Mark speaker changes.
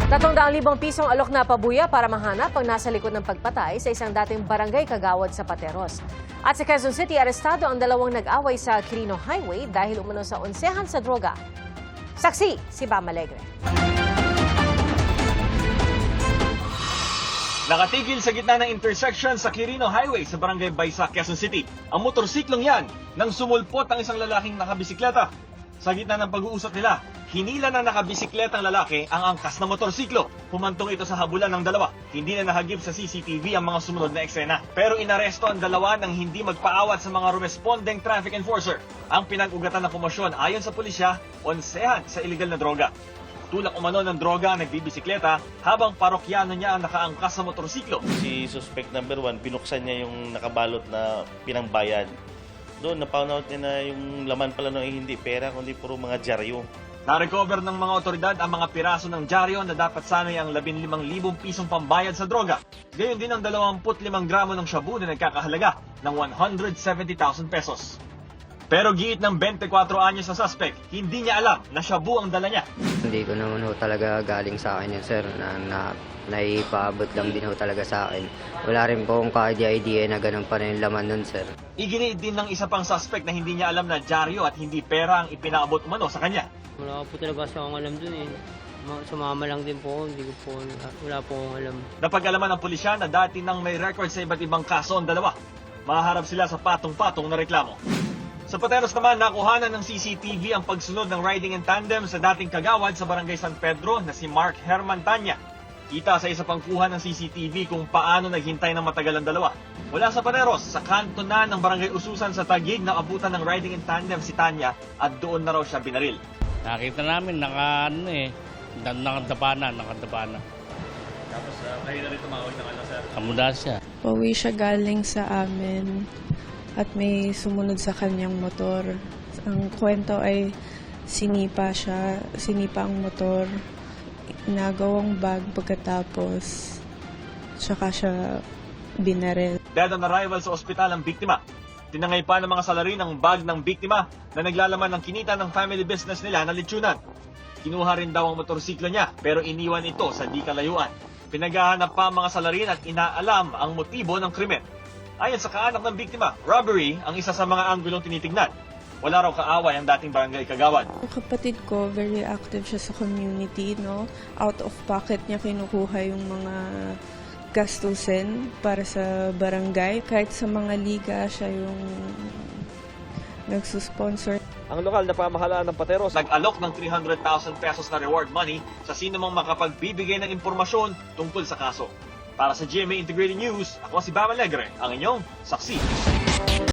Speaker 1: 200,000 pisong alok na pabuya para mahanap ang nasa likod ng pagpatay sa isang dating barangay kagawad sa Pateros. At sa Quezon City, arestado ang dalawang nag-away sa Quirino Highway dahil umano sa onsehan sa droga. Saksi, si Bam Alegre.
Speaker 2: Nakatigil sa gitna ng intersection sa Quirino Highway sa Barangay Baysa, Quezon City. Ang motorsiklong yan nang sumulpot ang isang lalaking nakabisikleta. Sa gitna ng pag-uusap nila, hinila ng nakabisikletang lalaki ang angkas na motorsiklo. Humantong ito sa habulan ng dalawa. Hindi na nahagip sa CCTV ang mga sumunod na eksena. Pero inaresto ang dalawa nang hindi magpaawat sa mga responding traffic enforcer. Ang pinag-ugatan na komosyon ayon sa pulisya, onsehan sa iligal na droga. Tulak umano ng droga ang nagbibisikleta habang parokyano niya ang nakaangkas sa motorsiklo.
Speaker 3: Si suspect number 1, pinuksan niya yung nakabalot na pinangbayad. Doon, na-found out niya na yung laman pala ng hindi pera, kundi puro mga dyaryo.
Speaker 2: Na-recover ng mga otoridad ang mga piraso ng dyaryo na dapat sanay ang 15,000 pisong pambayad sa droga. Gayon din ang 25 gramo ng shabu na nagkakahalaga ng 170,000 pesos. Pero giit ng 24 anyos sa suspect, hindi niya alam na shabu ang dala niya.
Speaker 4: Hindi ko naman ho talaga galing sa akin yun, sir, na naipaabot lang din ho talaga sa akin. Wala rin po akong ka-idea na ganun pa rin yung laman nun, sir.
Speaker 2: Iginiit din ng isa pang suspect na hindi niya alam na dyaryo at hindi pera ang ipinaabot umano sa kanya.
Speaker 5: Wala po talaga sa akong alam dun eh. Sumama lang din po ako, hindi ko po, wala po akong alam.
Speaker 2: Napag-alaman ng pulisya na dati nang may record sa iba't ibang kaso ang dalawa. Maharap sila sa patong-patong na reklamo. Sa Pateros naman, nakuhanan ng CCTV ang pagsunod ng riding in tandem sa dating kagawad sa Barangay San Pedro na si Mark Herman Tanya. Kita sa isa pang kuha ng CCTV kung paano naghintay ng matagal ang dalawa. Wala sa Pateros, sa kanto na ng Barangay Ususan sa Taguig na abutan ng riding in tandem si Tanya at doon na raw siya binaril.
Speaker 6: Nakita namin, nakadapa na.
Speaker 2: Tapos kayo na rin tumawag ng sir?
Speaker 6: Kamuda siya.
Speaker 7: Pauwi siya galing sa amin at may sumunod sa kanyang motor. Ang kwento ay sinipa ang motor, nagawang bag pagkatapos, tsaka siya binaril.
Speaker 2: Dead on arrival sa ospital ang biktima. Tinangay pa ng mga salarin ang bag ng biktima na naglalaman ng kinita ng family business nila na lechonan. Kinuha rin daw ang motorsiklo niya pero iniwan ito sa di kalayuan. Pinaghahanap pa ang mga salarin at inaalam ang motibo ng krimen. Ayon sa kaanak ng biktima, robbery ang isa sa mga anggulong tinitignan. Wala raw kaaway ang dating barangay kagawad.
Speaker 7: Ang kapatid ko, very active siya sa community, no? Out of pocket niya kinukuha yung mga gastusin para sa barangay. Kahit sa mga liga, siya yung nagsusponsor.
Speaker 2: Ang lokal na pamahalaan ng Pateros nag-alok ng 300,000 pesos na reward money sa sino mang makapagbibigay ng impormasyon tungkol sa kaso. Para sa GMA Integrated News, ako si Bam Alegre, ang inyong saksi.